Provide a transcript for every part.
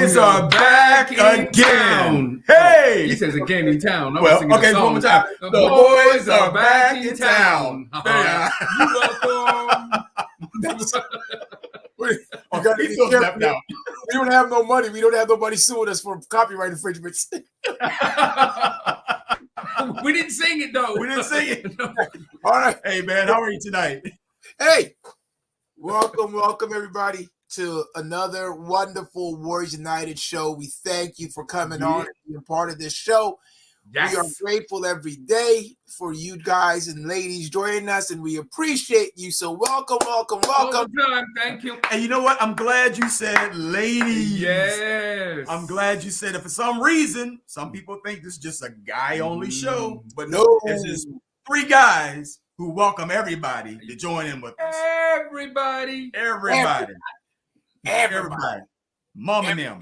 boys are back again. Hey! He says again in town. Well, okay, one more time. The boys are back in town. You're welcome. You gotta be careful. We don't have no money. We don't have nobody suing us for copyright infringements. We didn't sing it, though. We didn't sing it. All right. Hey, man, how are you tonight? Hey, welcome, everybody, to another wonderful Warriors United show. We thank you for coming on and being part of this show. Yes. We are grateful every day for you guys and ladies joining us, and we appreciate you. So welcome. All the time. Thank you. And you know what? I'm glad you said ladies. Yes. I'm glad you said it. For some reason, some people think this is just a guy-only show, but no, it's just three guys who welcome everybody to join in with us. Everybody. Mom and them.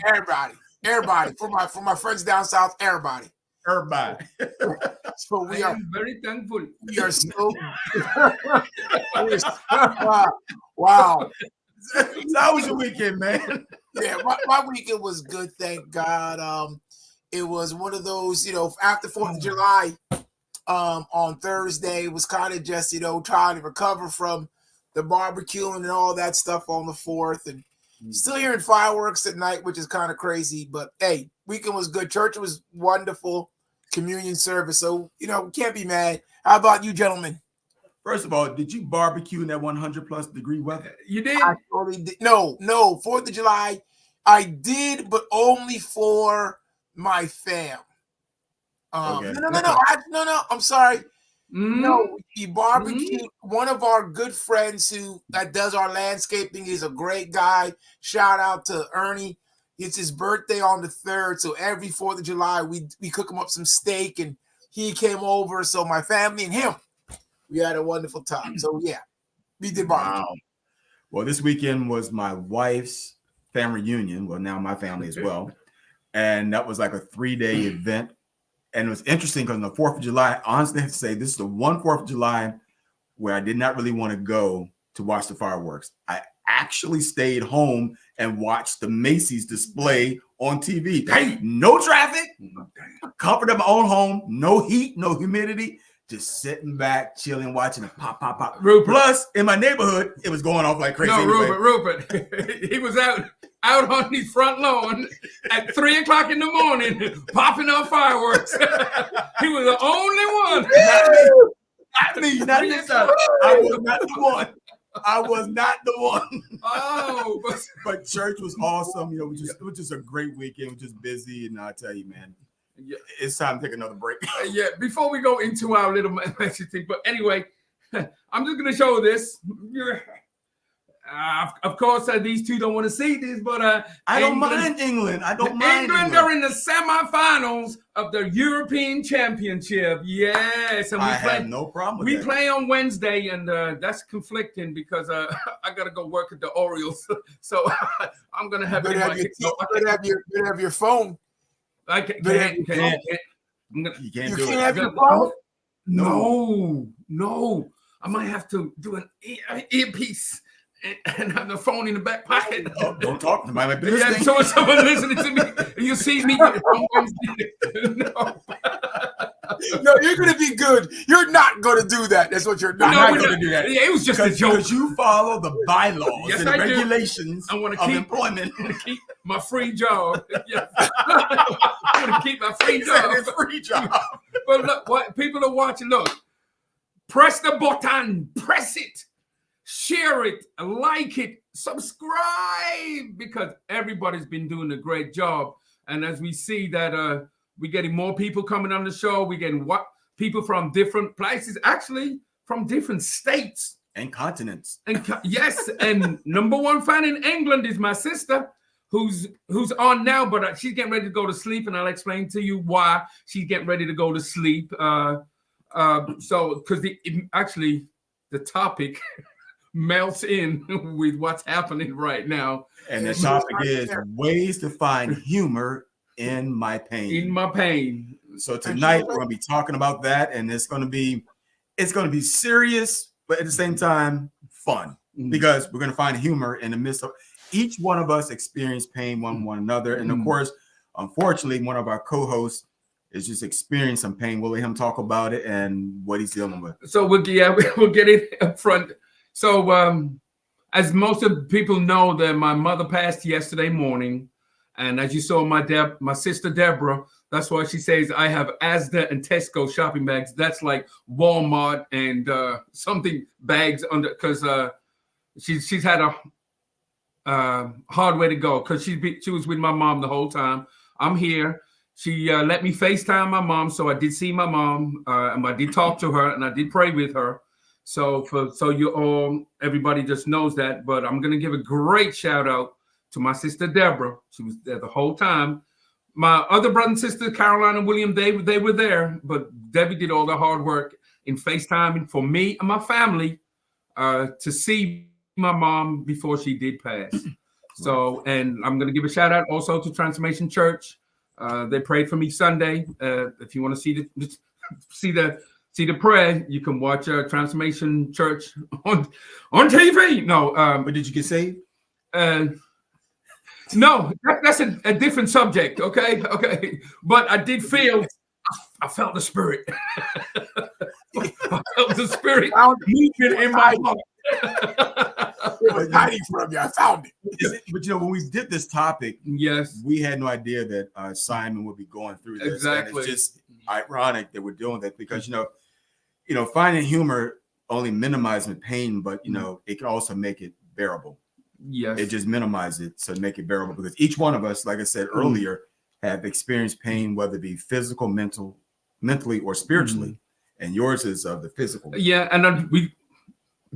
Everybody. For my friends down south, everybody. So we are very thankful. We are so wow. How was your weekend, man? Yeah, my weekend was good, thank God. It was one of those, after 4th of July, on Thursday, it was kind of just, trying to recover from the barbecue and all that stuff on the 4th, and still hearing fireworks at night, which is kind of crazy. But hey, weekend was good. Church was wonderful. Communion service. So, can't be mad. How about you, gentlemen? First of all, did you barbecue in that 100+ degree weather? You did? I totally did. No. 4th of July, I did, but only for my fam. Okay. No. I'm sorry. No, he barbecued. One of our good friends that does our landscaping is a great guy. Shout out to Ernie. It's his birthday on the 3rd, so every 4th of July we cook him up some steak, and he came over. So my family and him, we had a wonderful time. So yeah, we did barbecue. Wow. Well, this weekend was my wife's family reunion. Well, now my family as well, and that was like a 3-day event. And it was interesting because on the 4th of July, honestly, I have to say this is the one 4th of July where I did not really want to go to watch the fireworks. I actually stayed home and watched the Macy's display on TV. Hey, no traffic, comfort of my own home, no heat, no humidity, just sitting back, chilling, watching it pop. Rupert. Plus, in my neighborhood, it was going off like crazy. No, anyway. Rupert. He was out on his front lawn at 3:00 in the morning, popping off fireworks. He was the only one. Not me. I was not the one. Oh, but church was awesome. It was just a great weekend. It was just busy, and I tell you, man, it's time to take another break. Before we go into our little message thing, but anyway, I'm just gonna show this. Of course, these two don't want to see this, but I don't mind England. England are in the semifinals of the European Championship. Yes, and I have no problem with we that. play on Wednesday, and that's conflicting because I gotta go work at the Orioles, so I'm gonna have to have your phone. I can't. You can't have your phone. No. I might have to do an earpiece. And have the phone in the back pocket. Oh, don't talk to my business. Yeah, so someone listening to me, you see me. No, you're going to be good. You're not going to do that. That's what you're not going to do. That. Yeah, it was just a joke. Because you follow the bylaws and regulations of employment. I want to keep my free job. Yes. I want to keep my free job. But look, what people are watching. Look, press the button. Press it. Share it, like it, subscribe, because everybody's been doing a great job. And as we see that we're getting more people coming on the show, we're getting people from different places, actually from different states. And continents. Yes, and number one fan in England is my sister, who's on now, but she's getting ready to go to sleep, and I'll explain to you why she's getting ready to go to sleep. So, because the topic melts in with what's happening right now. And the topic is ways to find humor in my pain. So tonight we're going to be talking about that, and it's going to be serious, but at the same time fun, because we're going to find humor in the midst of each one of us experience pain one another. And of course, unfortunately, one of our co-hosts is just experiencing some pain. We'll let him talk about it and what he's dealing with. So we'll get it up front. So as most of people know, that my mother passed yesterday morning, and as you saw, my sister Deborah. That's why she says I have Asda and Tesco shopping bags. That's like Walmart and something bags under, because she's had a hard way to go, because she was with my mom the whole time. I'm here. She let me FaceTime my mom, so I did see my mom, and I did talk to her, and I did pray with her. So you all, everybody just knows that. But I'm gonna give a great shout out to my sister Deborah. She was there the whole time. My other brother and sister, Caroline and William, they were there, but Debbie did all the hard work in FaceTiming for me and my family to see my mom before she did pass. So, and I'm going to give a shout out also to Transformation Church. They prayed for me Sunday. If you want to see the prayer, you can watch Transformation Church on TV. No, but did you get saved? No, that's a different subject. Okay. But I did feel, I felt the spirit. I felt the spirit moving in my heart. It was hiding from you. I found it. But when we did this topic, yes, we had no idea that Simon would be going through this. Exactly. And it's just ironic that we're doing that because finding humor only minimizes pain, but it can also make it bearable. Yes, it just minimizes it so make it bearable, because each one of us, like I said earlier, have experienced pain, whether it be physical, mentally, or spiritually, and yours is of the physical. Yeah, and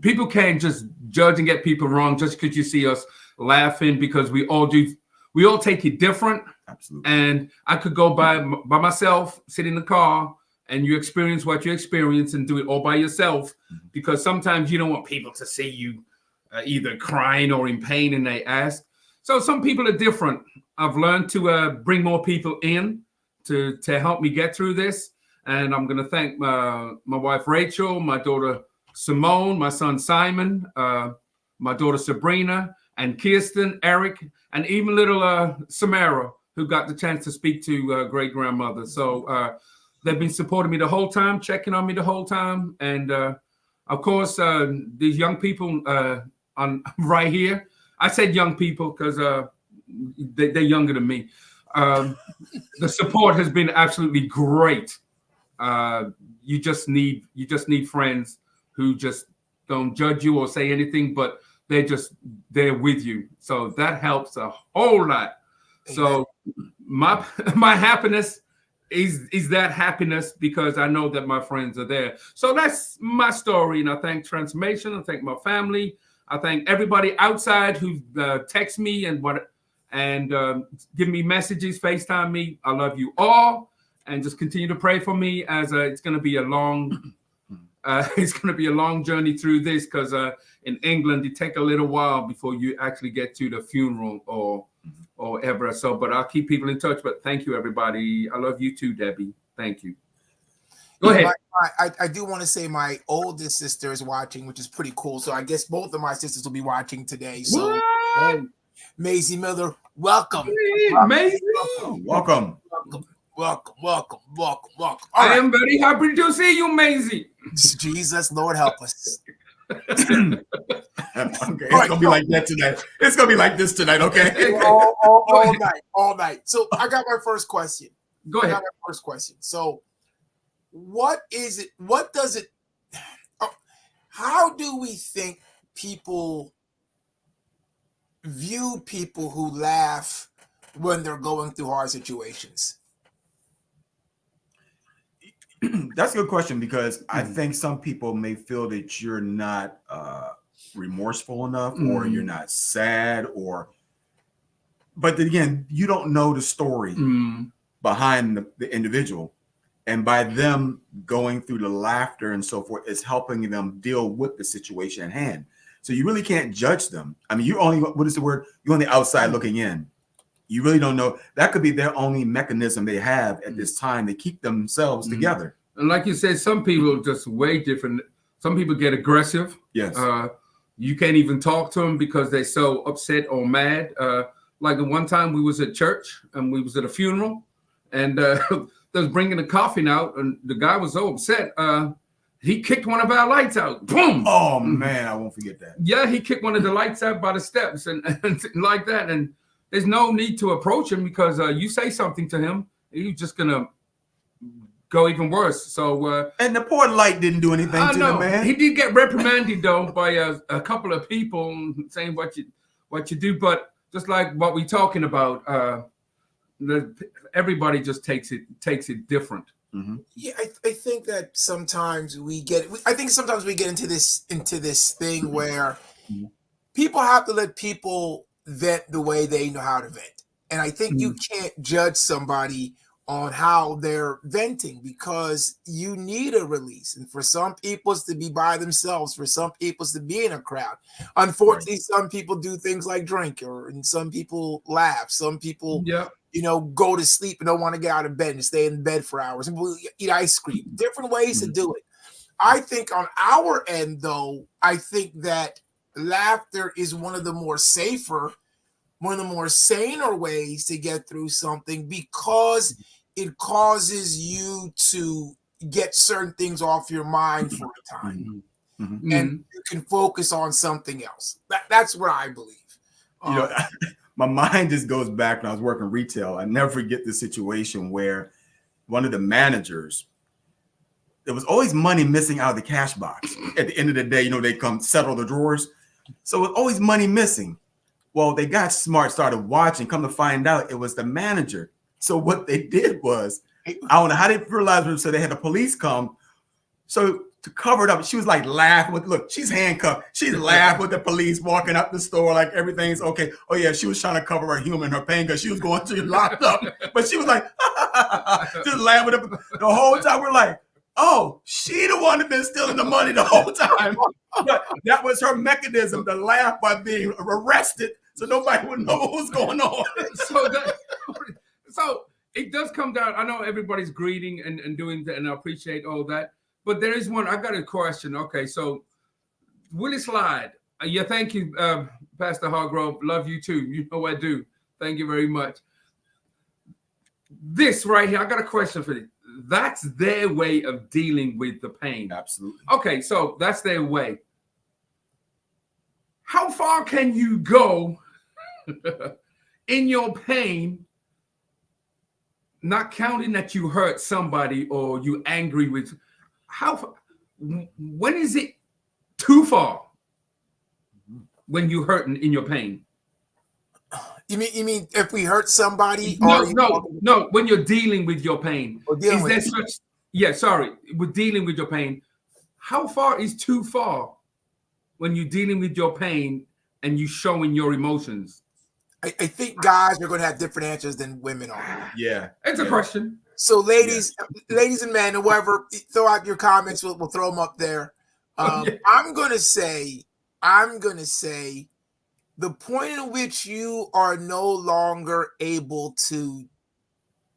people can't just judge and get people wrong just because you see us laughing, because we all take it different. Absolutely. And I could go by myself, sit in the car, and you experience what you experience and do it all by yourself, because sometimes you don't want people to see you either crying or in pain, and they ask. So some people are different. I've learned to bring more people in to help me get through this. And I'm going to thank my wife, Rachel, my daughter, Simone, my son, Simon, my daughter, Sabrina, and Kirsten, Eric, and even little Samara, who got the chance to speak to great-grandmother. So they've been supporting me the whole time, checking on me the whole time. And of course, these young people right here, I said young people because they're younger than me. The support has been absolutely great. You just need friends who just don't judge you or say anything, but they're with you. So that helps a whole lot. So my happiness is that happiness because I know that my friends are there. So that's my story. And I thank Transformation. I thank my family. I thank everybody outside who text me and give me messages, FaceTime me. I love you all, and just continue to pray for me as it's going to be a long, journey through this, because in England it takes a little while before you actually get to the funeral or ever. So, but I'll keep people in touch. But thank you, everybody. I love you too, Debbie. Thank you. Go ahead. I do want to say my oldest sister is watching, which is pretty cool. So I guess both of my sisters will be watching today. So, Maisie Miller, welcome. Hey, Maisie. Welcome. Welcome. I am very happy to see you, Maisie. Jesus, Lord, help us. Okay, it's gonna be like that tonight. It's gonna be like this tonight, okay? all night. So I got my first question. Go ahead. So what is it? What does it? How do we think people view people who laugh when they're going through hard situations? That's a good question, because I think some people may feel that you're not remorseful enough, or you're not sad, but then again, you don't know the story behind the individual. And by them going through the laughter and so forth, it's helping them deal with the situation at hand. So you really can't judge them. I mean, you're on the outside looking in. You really don't know. That could be their only mechanism they have at this time to keep themselves together. And like you said, some people are just way different. Some people get aggressive. Yes. You can't even talk to them because they're so upset or mad. Like the one time we was at church and we was at a funeral, and they was bringing the coffin out, and the guy was so upset. He kicked one of our lights out. Boom! Oh man, I won't forget that. Yeah, he kicked one of the lights out by the steps and like that. And there's no need to approach him because you say something to him, he's just gonna go even worse. So and the poor light didn't do anything to the man. He did get reprimanded though by a couple of people saying what you do, but just like what we're talking about, everybody just takes it different. Mm-hmm. Yeah, I think that sometimes we get into this thing where people have to let people vent the way they know how to vent. And I think you can't judge somebody on how they're venting because you need a release. And for some people it's to be by themselves, for some people it's to be in a crowd. Unfortunately, some people do things like drink, and some people laugh, some people go to sleep and don't want to get out of bed and stay in bed for hours and eat ice cream. Different ways to do it. I think on our end, though, I think that laughter is one of the more saner ways to get through something because it causes you to get certain things off your mind for a time. Mm-hmm. And you can focus on something else. That's what I believe. My mind just goes back when I was working retail. I never forget the situation where one of the managers, there was always money missing out of the cash box. At the end of the day, they come settle the drawers. So it was always money missing. Well, they got smart, started watching, come to find out it was the manager. So what they did was, I don't know how they realized it, so they had the police come. So to cover it up, she was like laughing look, she's handcuffed. She's laughing with the police walking up the store like everything's okay. Oh yeah, she was trying to cover her humor and her pain because she was going to be locked up. But she was like, just laughing. The whole time we're like, oh, she the one that been stealing the money the whole time. But that was her mechanism to laugh by being arrested so nobody would know what was going on. So it does come down. I know everybody's greeting and doing that, and I appreciate all that. But there is one. I got a question. Okay, so Willie Slide. Thank you, Pastor Hargrove. Love you too. You know I do. Thank you very much. This right here, I got a question for you. That's their way of dealing with the pain. Absolutely. Okay, so that's their way. How far can you go in your pain, not counting that you hurt somebody or you angry with? When is it too far when you hurting in your pain? You mean if we hurt somebody? No. When you're dealing with your pain, with dealing with your pain, how far is too far when you're dealing with your pain and you showing your emotions? I think guys are going to have different answers than women are. Yeah, it's a question. So, ladies and men, whoever, throw out your comments. We'll throw them up there. I'm gonna say the point in which you are no longer able to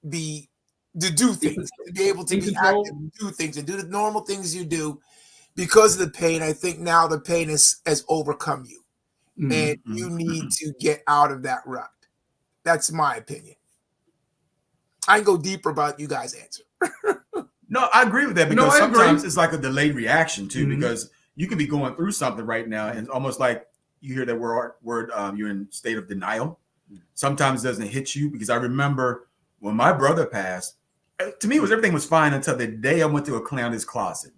do things, to be able to be active, do things, and do the normal things you do because of the pain. I think now the pain has overcome you, and you need to get out of that rut. That's my opinion. I can go deeper about you guys' answer. No, I agree with that because sometimes it's like a delayed reaction too, because you can be going through something right now and it's almost like you hear that word you're in state of denial. Sometimes it doesn't hit you because I remember when my brother passed, to me everything was fine until the day I went to clean his closet.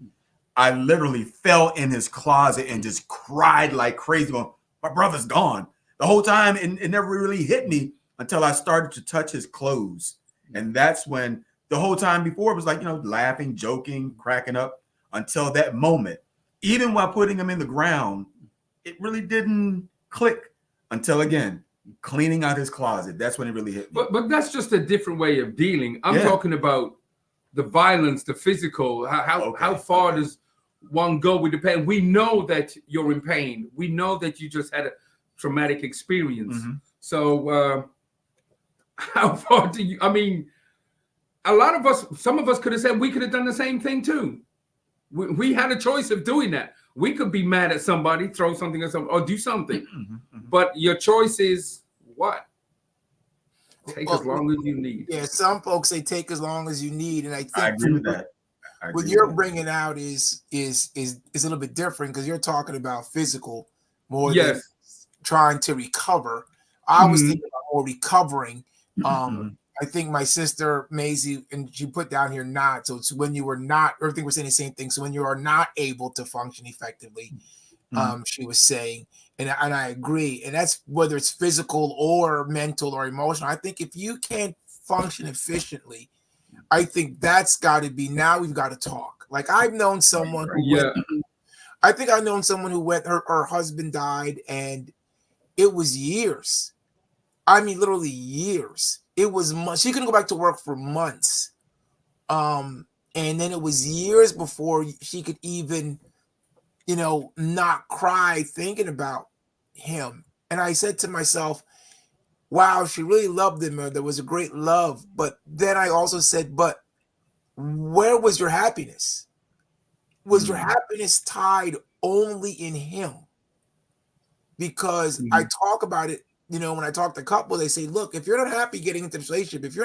I literally fell in his closet and just cried like crazy going, my brother's gone. The whole time it never really hit me until I started to touch his clothes. And that's when the whole time before it was like, laughing, joking, cracking up until that moment. Even while putting him in the ground, it really didn't click until, again, cleaning out his closet. That's when it really hit me. But that's just a different way of dealing. I'm talking about the violence, the physical. How far does one go with the pain? We know that you're in pain. We know that you just had a traumatic experience. So how far do you, a lot of us, some of us could have said we could have done the same thing too. We had a choice of doing that. we could be mad at somebody, throw something at somebody, or do something. Mm-hmm. But your choice is what? Take as long as you need. Yeah, some folks say take as long as you need, and I think I agree with that. What you're bringing out is a little bit different because you're talking about physical more than trying to recover. I was thinking about more recovering. I think my sister Maisie, and she put down here not. So it's when you were not, everything we're saying the same thing. So when you are not able to function effectively, she was saying, and I agree. And that's whether it's physical or mental or emotional. I think if you can't function efficiently, I think that's got to be, now we've got to talk. Like I've known someone who went, I think I've known someone who went, her husband died and it was years. I mean, literally years. It was months. She couldn't go back to work for months. And then it was years before she could even, not cry thinking about him. And I said to myself, wow, she really loved him. There was a great love. But then I also said, but where was your happiness? Was your happiness tied only in him? Because I talk about it, when I talk to couples, they say, look, if you're not happy getting into this relationship, if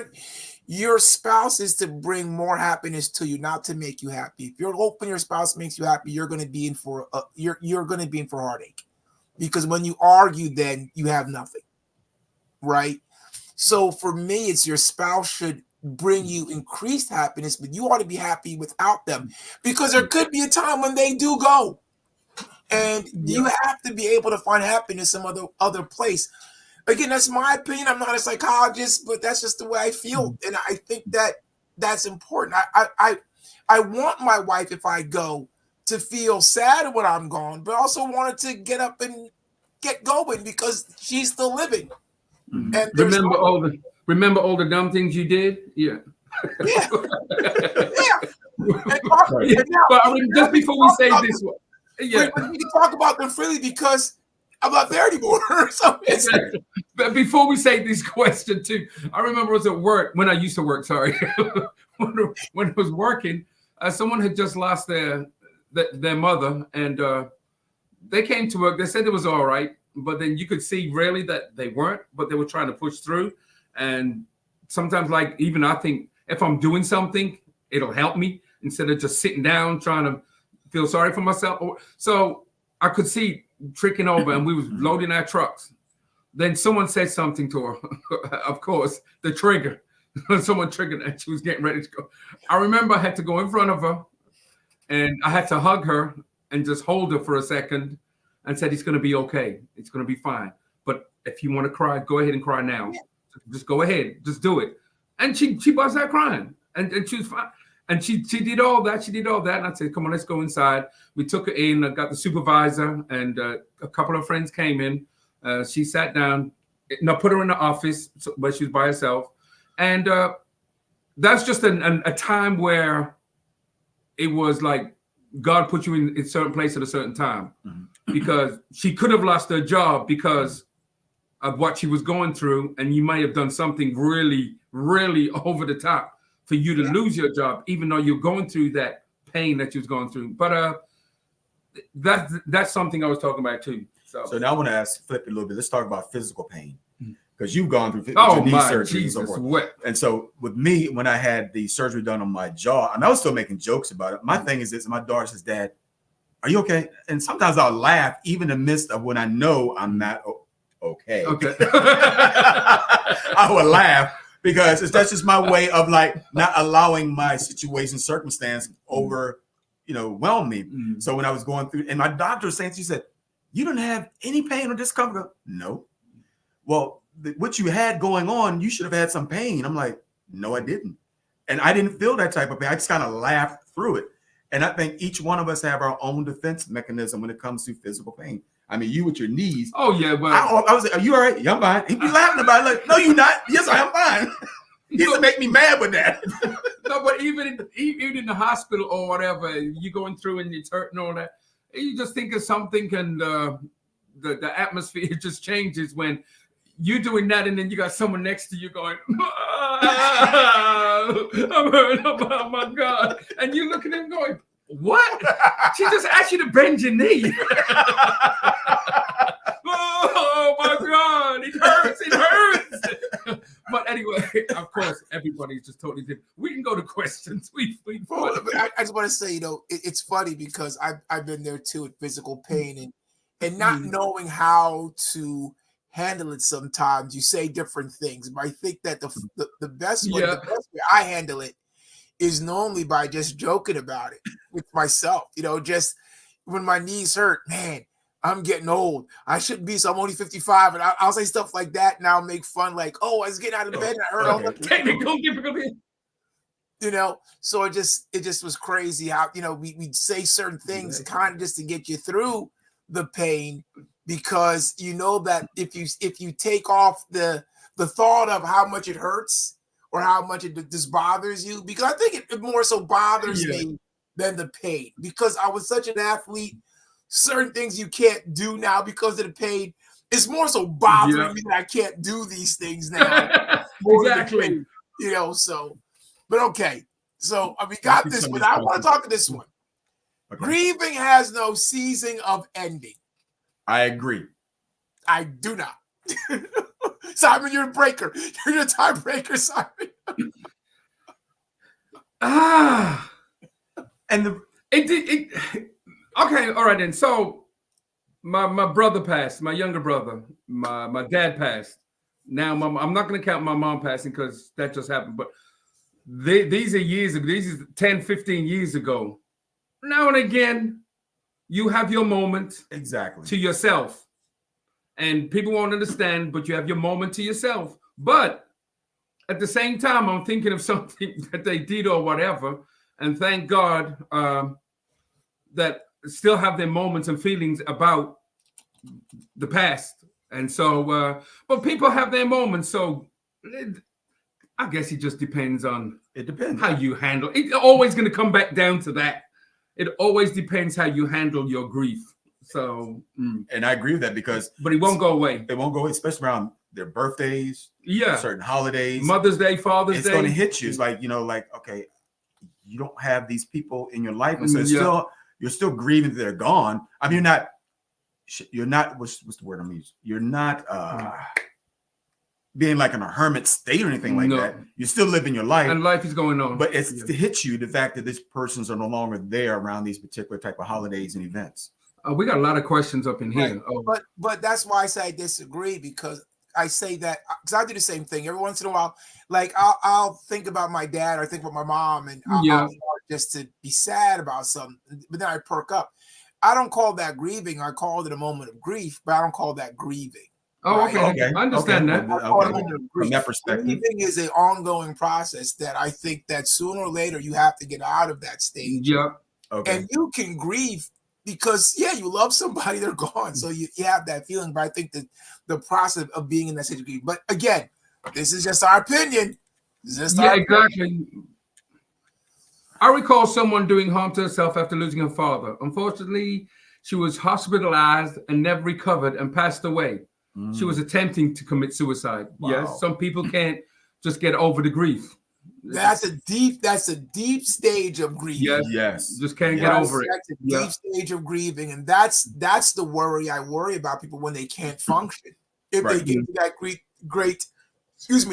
your spouse is to bring more happiness to you, not to make you happy. If you're hoping your spouse makes you happy, you're going to be in for you're going to be in for heartache, because when you argue, then you have nothing, right? So for me, it's your spouse should bring you increased happiness, but you ought to be happy without them, because there could be a time when they do go, and you have to be able to find happiness some other place. Again, that's my opinion. I'm not a psychologist, but that's just the way I feel. And I think that's important. I want my wife, if I go, to feel sad when I'm gone, but also want her to get up and get going because she's still living. And remember all the dumb things you did? Yeah. Yeah. But just before we say this one. Yeah. We can talk about them freely because I'm not there anymore. So but before we say this question too, I remember I was at work when I used to work. Sorry, when I was working, someone had just lost their mother, and they came to work. They said it was all right, but then you could see really that they weren't, but they were trying to push through. And sometimes, like even I think if I'm doing something, it'll help me instead of just sitting down trying to feel sorry for myself. So I could see tricking over, and we was loading our trucks. Then someone said something to her. Of course, the trigger. Someone triggered, and she was getting ready to go. I remember I had to go in front of her, and I had to hug her and just hold her for a second, and said, "It's going to be okay. It's going to be fine. But if you want to cry, go ahead and cry now. Just go ahead. Just do it." And she burst out crying, and she was fine. And she did all that. She did all that. And I said, come on, let's go inside. We took her in. I got the supervisor, and a couple of friends came in. She sat down. No, put her in the office where she was by herself. And that's just a time where it was like God put you in a certain place at a certain time. Because she could have lost her job because of what she was going through. And you might have done something really, really over the top for you to lose your job, even though you're going through that pain that you was going through. But that's something I was talking about too. So now I want to flip it a little bit. Let's talk about physical pain, because you've gone through knee surgery and so forth. And so with me, when I had the surgery done on my jaw, and I was still making jokes about it. My thing is this: my daughter says, "Dad, are you okay?" And sometimes I'll laugh, even in the midst of when I know I'm not okay. I would laugh. Because that's just my way of like not allowing my situation, circumstance overwhelm me. So when I was going through, and my doctor was saying, she said, "You don't have any pain or discomfort." No. Well, what you had going on, you should have had some pain. I'm like, no, I didn't. And I didn't feel that type of pain. I just kind of laughed through it. And I think each one of us have our own defense mechanism when it comes to physical pain. I mean, you with your knees. Oh, yeah. But I was like, "Are you all right?" "Yeah, I'm fine." He'd be laughing about it. Like, "No, you're not." "Yes, I am fine." He used to make me mad with that. No, but even in the hospital or whatever, you're going through and it's hurting all that. You just think of something, and the atmosphere just changes when you're doing that, and then you got someone next to you going, "I'm hurt. Oh my God." And you look at him going, What? She just asked you to bend your knee. Oh my God, it hurts, it hurts. But anyway, of course, everybody's just totally different. We can go to questions. I just want to say, it's funny because I've been there too with physical pain and not knowing how to handle it. Sometimes you say different things, but I think that the best way, the best way I handle it is normally by just joking about it with myself. Just when my knees hurt, man, I'm getting old. I shouldn't be, so I'm only 55. And I'll say stuff like that, and I'll make fun, like, oh, I was getting out of bed and I hurt all the technical difficulty. So it just was crazy how, we'd say certain things kind of just to get you through the pain, because that if you take off the thought of how much it hurts or how much it just bothers you, because I think it more so bothers me than the pain, because I was such an athlete. Certain things you can't do now because of the pain. It's more so bothering me that I can't do these things now. Exactly. But okay. So we got this one. I want to talk to this one. Okay. Grieving has no season of ending. I agree. I do not. Simon, you're a breaker. You're a tiebreaker, Simon. And okay, all right then. So my brother passed, my younger brother, my dad passed. Now I'm not going to count my mom passing because that just happened, but these are years ago. These are 10, 15 years ago. Now and again, you have your moment to yourself. And people won't understand, but you have your moment to yourself. But at the same time, I'm thinking of something that they did or whatever. And thank God that still have their moments and feelings about the past. And so, but people have their moments. So I guess it just depends on how you handle it. It's always going to come back down to that. It always depends how you handle your grief. So, and I agree with that but it won't go away. It won't go away, especially around their birthdays, certain holidays, Mother's Day, Father's Day. It's going to hit you. It's like, okay, you don't have these people in your life, and so you're still grieving that they're gone. I mean, you're not. What's the word I'm using? You're not being like in a hermit state or anything like that. You're still living your life, and life is going on. But it hits you the fact that these persons are no longer there around these particular type of holidays and events. We got a lot of questions up in here. Right. But that's why I say I disagree, because I say that because I do the same thing every once in a while. Like I'll think about my dad or think about my mom, and I'll just to be sad about something, but then I perk up. I don't call that grieving. I call it a moment of grief, but I don't call that grieving. Oh, right? Okay. I understand that. From that perspective, grieving is an ongoing process that I think that sooner or later you have to get out of that stage. Yeah. Okay. And you can grieve because you love somebody, they're gone, so you have that feeling. But I think that the process of being in that stage of grief. But again, this is just our opinion. Exactly. I recall someone doing harm to herself after losing her father. Unfortunately, she was hospitalized and never recovered and passed away. She was attempting to commit suicide. Wow. Yes, some people can't just get over the grief. That's a deep stage of grieving. Yes. Just can't get over it. That's a deep stage of grieving, and that's the worry. I worry about people when they can't function. If they get to that great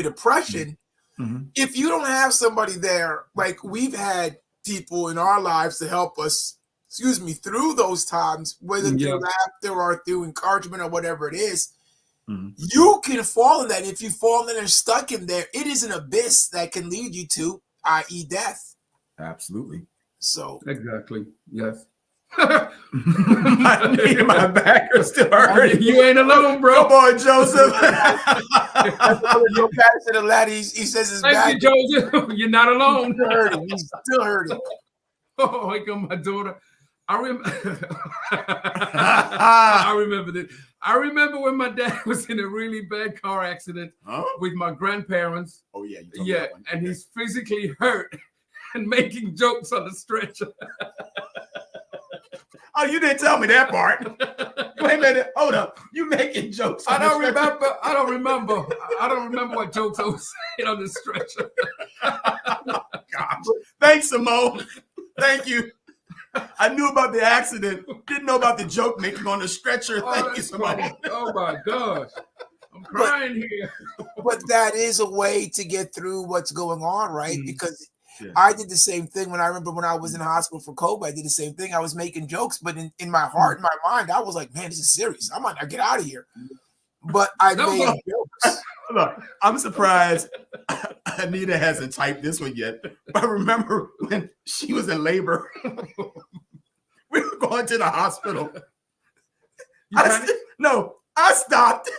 depression. If you don't have somebody there, like we've had people in our lives to help us, through those times, whether through laughter or through encouragement or whatever it is, you can fall in that. If you fall in and stuck in there, it is an abyss that can lead you to, i.e., death. Absolutely. So exactly, yes. my back is still hurting. You ain't alone, bro. Come on, Joseph. Joe Patterson, the lad, he says his back. Thank you, Joseph. You're not alone. He's still hurting. Oh, here come my daughter. I remember this. I remember when my dad was in a really bad car accident with my grandparents. Oh yeah, and he's physically hurt and making jokes on the stretcher. Oh, you didn't tell me that part. Wait a minute. Hold up. You making jokes? I don't remember. I don't remember what jokes I was saying on the stretcher. Gosh. Thanks, Simone. Thank you. I knew about the accident, didn't know about the joke making on the stretcher. Oh, Thank you, that's somebody. funny. Oh my gosh. I'm crying here. But that is a way to get through what's going on, right? Because Yeah. I did the same thing when I remember when I was in the hospital for COVID. I did the same thing. I was making jokes, but in my heart, in my mind, I was like, man, this is serious. I might not get out of here. But I made jokes. Look, I'm surprised Anita hasn't typed this one yet. But I remember when she was in labor, we were going to the hospital. I stopped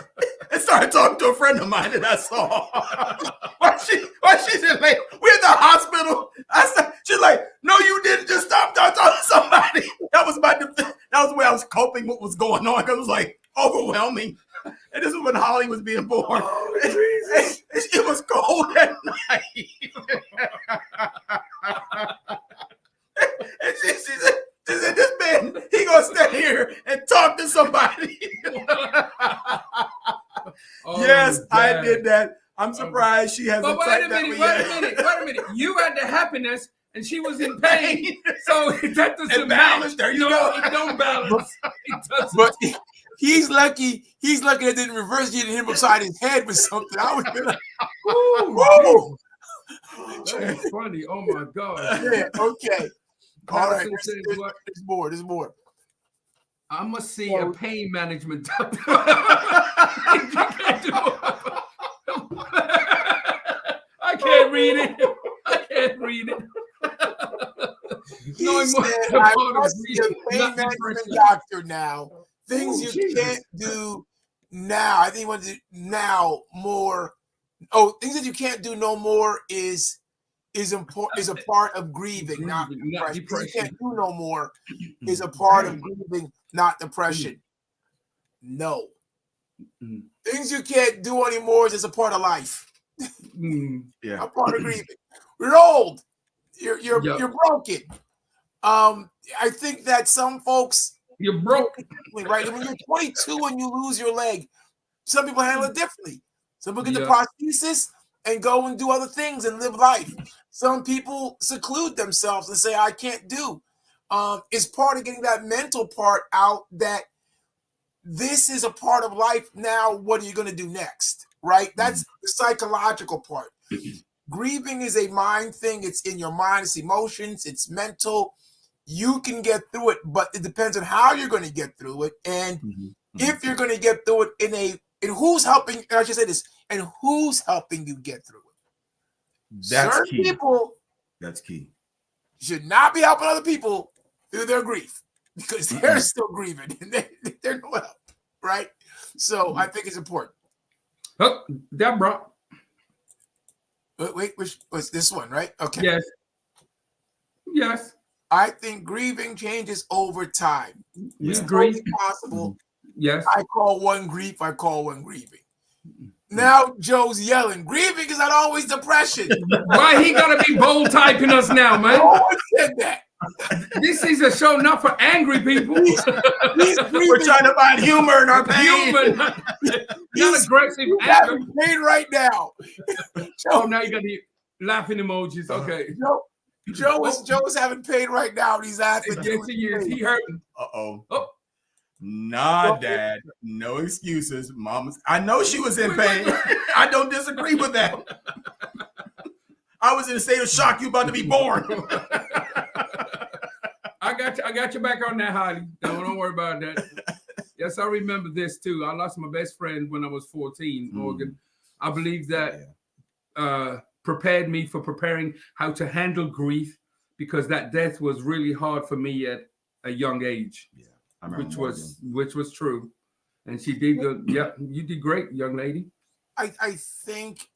and started talking to a friend of mine that I saw. while she's in labor, we're in the hospital. She's like, no, you didn't just stop talking to somebody. That was the way I was coping with what was going on, because it was like overwhelming. And this is when Holly was being born. Oh, it was cold at night. And she said, this man, he gonna stand here and talk to somebody. Yes, I did that. I'm surprised she hasn't. But wait a minute. You had the happiness and she was in pain. So that doesn't balance. There you go. It don't balance. It doesn't. But he's lucky that it didn't reverse you and hit him upside his head with something. I would be like, woo. That's funny. Oh my God. Yeah, okay. All right. There's more. I must see a pain management doctor. I can't read it. He said, I must see a pain management doctor now. Things you can't do now. I think you want to do now more. Oh, things that you can't do no more is a part of grieving, not depression. Things you can't do no more is a part of grieving, not depression. No. Things you can't do anymore is just a part of life. Yeah. A part of grieving. You're old. You're broken. I think that some folks, you're broken, right? When you're 22 and you lose your leg, some people handle it differently. Some people get the prosthesis and go and do other things and live life. Some people seclude themselves and say, I can't do. It's part of getting that mental part out, that this is a part of life. Now, what are you going to do next? Right? That's the psychological part. Grieving is a mind thing. It's in your mind. It's emotions. It's mental. You can get through it, but it depends on how you're going to get through it. And if you're going to get through it and who's helping, and I should say this, and who's helping you get through it. That's Certain key. People That's key. Should not be helping other people through their grief, because they're still grieving and they're no help, right? So I think it's important. Oh, Deborah. Wait, which was this one, right? Okay. Yes. I think grieving changes over time. We it's agree. Possible. Yes. I call one grief. I call one grieving. Now Joe's yelling. Grieving is not always depression. Why he gotta be bold typing us now, man? No one said that. This is a show not for angry people. We're trying to find humor in our pain. Not aggressive. He's having pain right now. Oh, now you got the laughing emojis. Okay. Joe is having pain right now, and he's laughing. Yes, he is. He hurting. Oh. Nah, Dad. No excuses. Mama's. I know she was in pain. I don't disagree with that. I was in a state of shock. You about to be born. I got you back on that, Holly. Don't worry about that. Yes, I remember this too. I lost my best friend when I was 14, Morgan. I believe that prepared me for preparing how to handle grief, because that death was really hard for me at a young age. Yeah. Which was true. And she did good. Yeah, you did great, young lady. I think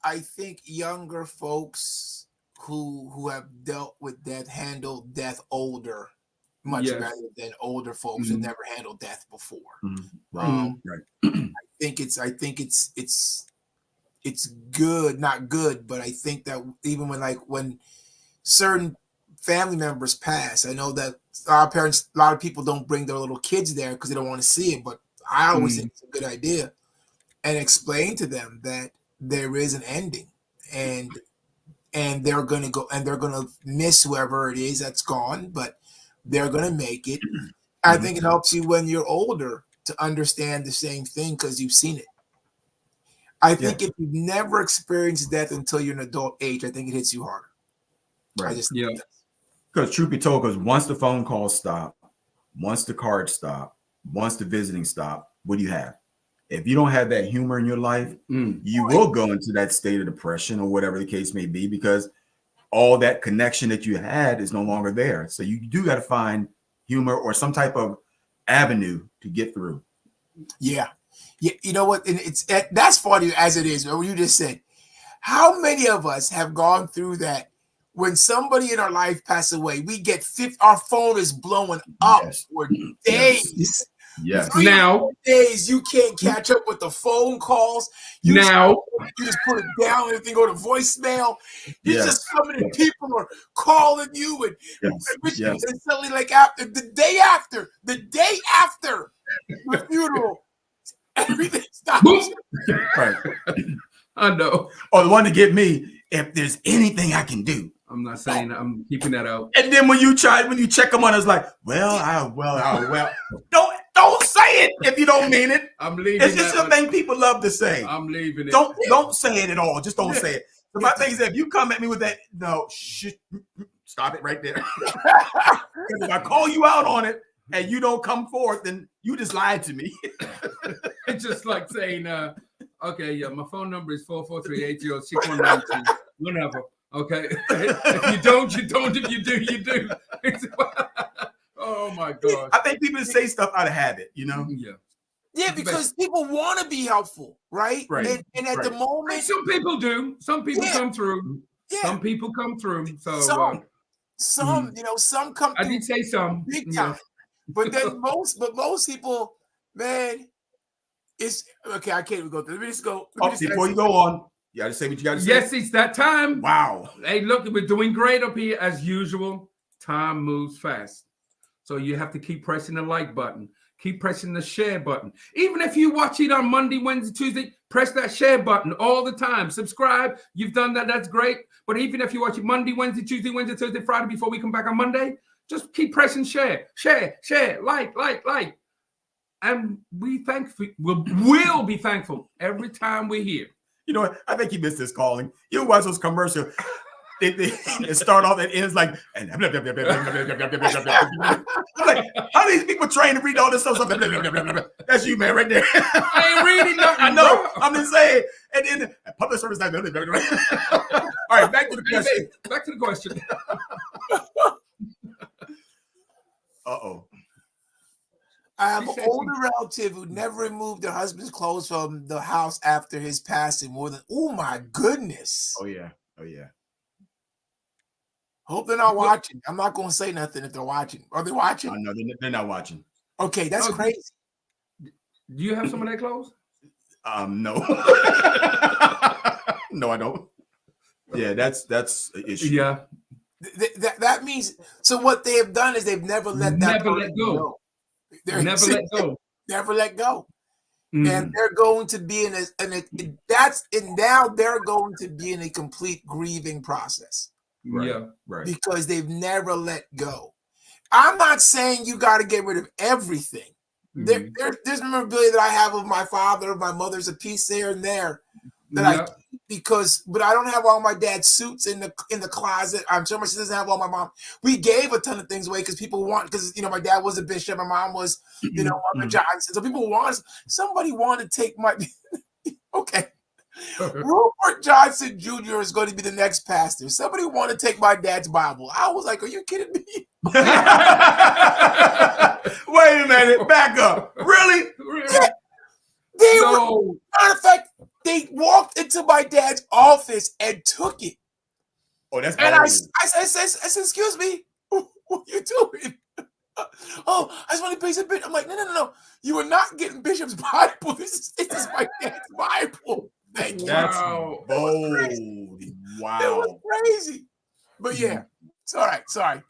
younger folks who have dealt with death handle death much better than older folks who never handled death before. Right. I think it's good, not good, but I think that even when certain family members pass, I know that our parents, a lot of people don't bring their little kids there because they don't want to see it, but I always think it's a good idea, and explain to them that there is an ending, and they're going to go and they're going to miss whoever it is that's gone, but they're going to make it. I think it helps you when you're older to understand the same thing because you've seen it. I think if you've never experienced death until you're an adult age, I think it hits you harder. Right. I just because truth be told, because once the phone calls stop, once the cards stop, once the visiting stop, what do you have? If you don't have that humor in your life, you will go into that state of depression or whatever the case may be, because all that connection that you had is no longer there. So you do got to find humor or some type of avenue to get through. Yeah. You know what? And that's funny as it is. What you just said. How many of us have gone through that? When somebody in our life passes away, we get our phone is blowing up for days. Yes. 3 Now days you can't catch up with the phone calls. You just put it down, everything go to voicemail. You're just coming and people are calling you and suddenly like the day after the funeral, everything stops. Right. I know. Or the one to get me, if there's anything I can do. I'm not saying I'm keeping that out. And then when you check them on, it's like, well, don't say it if you don't mean it. I'm leaving. It's just a thing people love to say. I'm leaving it. Don't say it at all. Just don't say it. So my thing is, if you come at me with that, no, stop it right there. Because if I call you out on it and you don't come forth, then you just lied to me. It's just like saying, okay, yeah, my phone number is 443-806-192. Whatever. Okay. If you don't, you don't. If you do, you do. Oh my God. I think people say stuff out of habit, you know? Yeah. Yeah, because people want to be helpful, right? Right. And at the moment, some people do. Some people come through. Yeah. Some people come through. So some come through. I did say some big time. But then most people, man, it's okay. I can't even go through. Let me just go. Before you go on, you gotta say what you gotta say. Yes, it's that time. Wow. Hey, look, we're doing great up here as usual. Time moves fast. So you have to keep pressing the like button. Keep pressing the share button. Even if you watch it on Monday, Wednesday, Tuesday, press that share button all the time. Subscribe. You've done that. That's great. But even if you watch it Monday, Wednesday, Tuesday, Wednesday, Thursday, Friday, before we come back on Monday, just keep pressing share, like. And we'll be thankful every time we're here. You know what? I think you missed this calling. You watch those commercials. They start off and ends like, and I'm like, how do these people train to read all this stuff? That's you, man, right there. I ain't reading nothing. I know. I'm just saying. And then public service. All right, back to the question. Back to the question. Uh-oh. I have an older relative who never removed their husband's clothes from the house after his passing. Oh my goodness. Oh yeah. Hope they're not watching. I'm not going to say nothing if they're watching. Are they watching? No, they're not watching. Okay, that's crazy. Do you have some of their clothes? No. No, I don't. Yeah, that's an issue. Yeah. That means, so what they have done is they've never let that never let go. Never let go. Never let go. Mm-hmm. And they're going to be now they're going to be in a complete grieving process. Right. Yeah. Right. Because they've never let go. I'm not saying you got to get rid of everything. Mm-hmm. There's memorabilia that I have of my father, my mother's, a piece there and there that I keep but I don't have all my dad's suits in the closet. I'm sure my sister doesn't have all my mom. We gave a ton of things away because my dad was a bishop, my mom was, Mother Johnson. So somebody wanted to take my okay. Rupert Johnson Jr. is going to be the next pastor. Somebody want to take my dad's Bible. I was like, are you kidding me? Wait a minute. Back up. Really? Yeah. Matter of fact, they walked into my dad's office and took it. Oh, that's and I said, excuse me, what are you doing? Oh, I just want to piece of Bishop. I'm like, no. You are not getting Bishop's Bible. This is my dad's Bible. Thank you. That's bold. Wow. It was crazy. But yeah, it's all right. Sorry.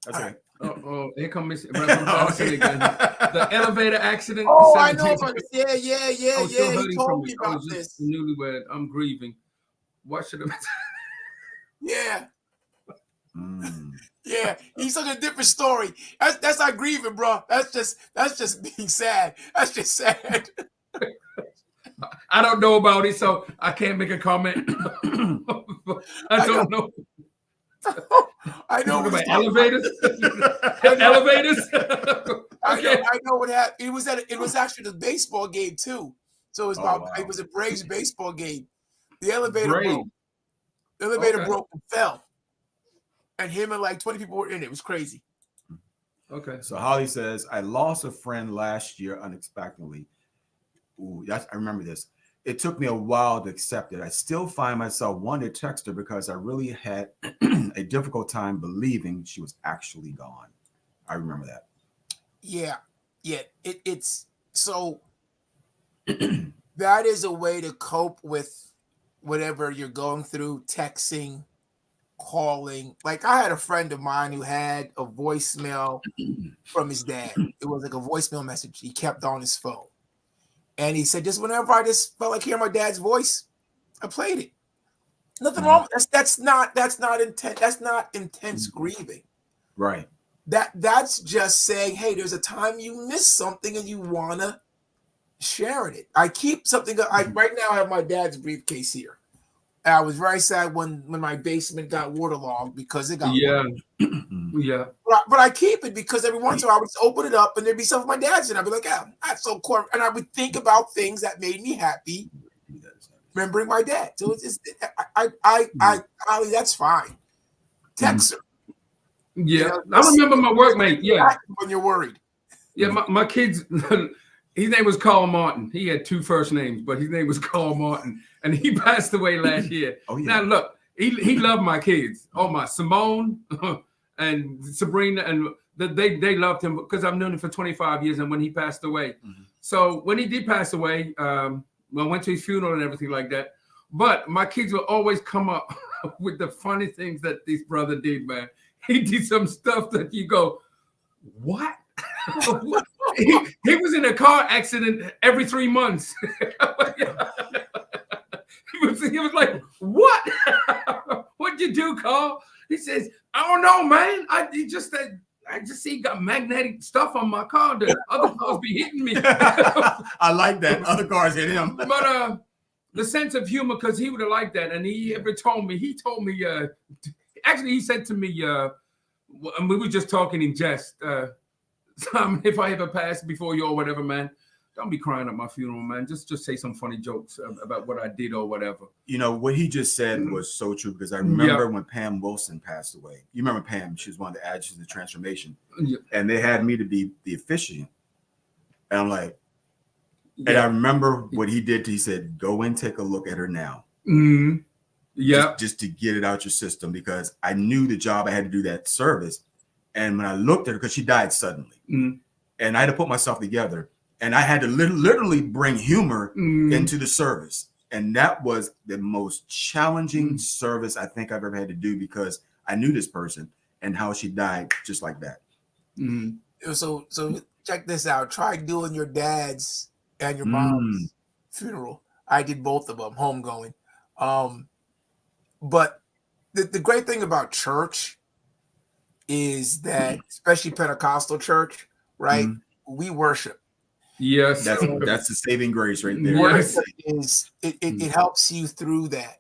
That's all right. Oh, here comes again. The elevator accident. Oh, I know about this. Yeah. He told me about this. Newlywed. I'm grieving. What should have been? Yeah. Yeah, he's on a different story. That's not grieving, bro. That's just being sad. That's just sad. I don't know about it, so I can't make a comment. I don't know. I know what about elevators. elevators. Okay. I know what happened. It was actually the baseball game too. So it was it was a Braves baseball game. The elevator broke. The elevator broke and fell, and him and like 20 people were in it. It was crazy. Okay. So Holly says, I lost a friend last year unexpectedly. Ooh, I remember this. It took me a while to accept it. I still find myself wanting to text her because I really had a difficult time believing she was actually gone. I remember that. Yeah. It's so that is a way to cope with whatever you're going through, texting, calling. Like I had a friend of mine who had a voicemail from his dad. It was like a voicemail message he kept on his phone. And he said, just whenever I just felt like hearing my dad's voice, I played it. Nothing wrong. That's not intense. That's not intense grieving. Right. That's just saying, hey, there's a time you missed something and you wanna share it. I keep something. Right now I have my dad's briefcase here. And I was very sad when my basement got waterlogged because it got waterlogged. Yeah. But I keep it because every once in a while I would just open it up and there'd be some of my dad's and I'd be like, yeah, that's so cool. And I would think about things that made me happy, remembering my dad. So Holly, that's fine. Text her. Yeah. I remember my workmate. Yeah. When you're worried. Yeah, my kids, his name was Carl Martin. He had 2 first names, but his name was Carl Martin. And he passed away last year. Oh, yeah. Now, look, he loved my kids. Oh, my Simone and Sabrina. And they loved him because I've known him for 25 years and when he passed away. So when he did pass away, I went to his funeral and everything like that. But my kids will always come up with the funny things that this brother did, man. He did some stuff that you go, what? he was in a car accident every 3 months. he was like, what? What'd you do, Carl? He says, I don't know, man. I just see got magnetic stuff on my car. The other cars be hitting me. I like that. Other cars hit him. But the sense of humor, because he would have liked that. And he told me, actually, he said to me, and we were just talking in jest, Simon, if I ever pass before you or whatever, man, don't be crying at my funeral, man. Just say some funny jokes about what I did or whatever. You know, what he just said was so true because I remember when Pam Wilson passed away. You remember Pam? She was one of the agents of the transformation. And they had me to be the officiant. And I'm like, and I remember what he did. He said, go and take a look at her now. Yeah. Just to get it out your system because I knew the job I had to do that service. And when I looked at her, because she died suddenly, and I had to put myself together, and I had to literally bring humor into the service. And that was the most challenging service I think I've ever had to do because I knew this person and how she died just like that. So check this out. Try doing your dad's and your mom's funeral. I did both of them, homegoing. But the great thing about church is that, especially Pentecostal church, right? We worship. Yes, that's the saving grace right there. Yes, it helps you through that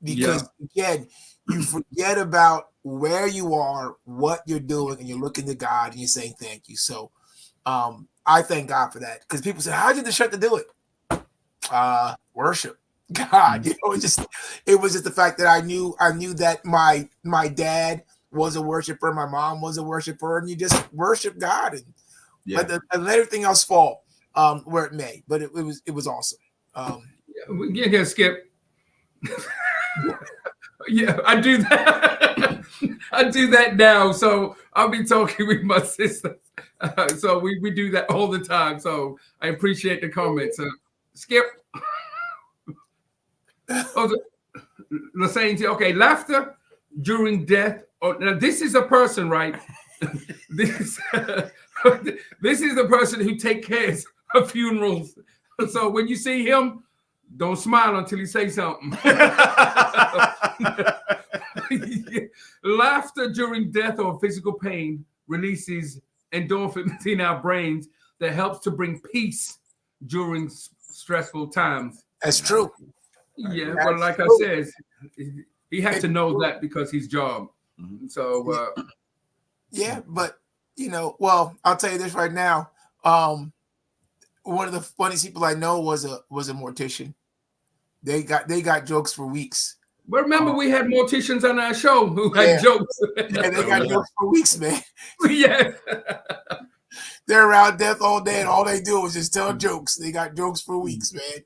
because again, you forget about where you are, what you're doing, and you're looking to God and you're saying thank you. So, I thank God for that because people say, "How did the church do it?" Worship God. You know, it was just the fact that I knew that my dad was a worshiper, my mom was a worshiper, and you just worship God and let everything else fall where it may. But it was awesome. Yeah, Skip. Yeah, I do that. I do that now. So I'll be talking with my sister. So we do that all the time. So I appreciate the comments. Skip. Saying, okay, laughter during death. Oh, now this is a person, right? This is the person who takes care of funerals. So when you see him, don't smile until he say something. Laughter during death or physical pain releases endorphins in our brains that helps to bring peace during stressful times. That's true. Yeah, That's well, like true. I said, he had to know that because his job. So, yeah, but well, I'll tell you this right now. One of the funniest people I know was a mortician. They got jokes for weeks. but remember, we had morticians on our show who had Yeah. jokes. Yeah, they got jokes for weeks, man. Yeah. They're around death all day, and all they do is just tell jokes. They got jokes for weeks, man.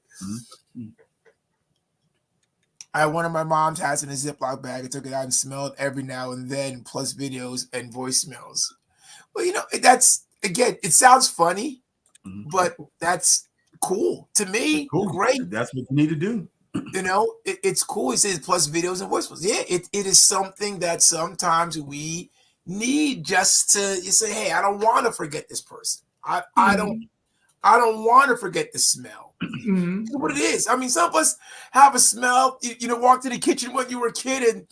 I had one of my mom's hats in a Ziploc bag. I took it out and smelled every now and then, plus videos and voicemails. Well, that's, again, it sounds funny, but that's cool. To me, cool. Great. That's what you need to do. It's cool. He says plus videos and voicemails. Yeah, it is something that sometimes we need just to say, hey, I don't want to forget this person. I don't want to forget the smell. What it is. I mean, some of us have a smell. Walk to the kitchen when you were a kid, and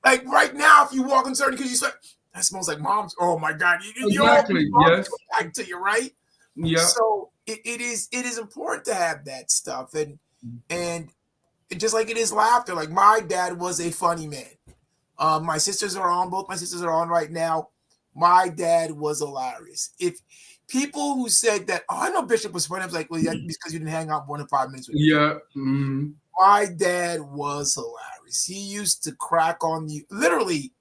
like right now, if you walk in certain kitchens, you say, that smells like mom's. Oh my God! Exactly. Yes. Back to you, right? Yeah. So it is important to have that stuff, and just like it is laughter. Like my dad was a funny man. Both my sisters are on right now. My dad was hilarious. If people who said that, I know Bishop was funny, I was like, well, yeah, because you didn't hang out more than 5 minutes with him. Yeah. My dad was hilarious. He used to crack on you. Literally,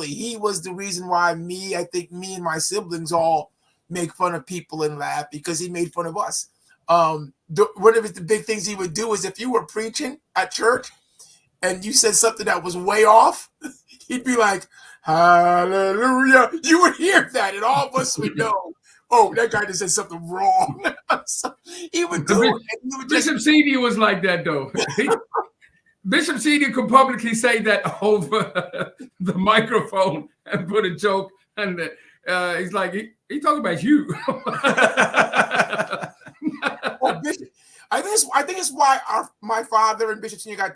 he was the reason why I think me and my siblings all make fun of people and laugh, because he made fun of us. One of the big things he would do is if you were preaching at church and you said something that was way off, he'd be like, hallelujah. You would hear that, and all of us would know, oh, that guy just said something wrong. So he would do it. Bishop Senior was like that, though. Bishop Senior could publicly say that over the microphone and put a joke, and he's like, he talking about you. Oh, Bishop. I think it's why my father and Bishop Senior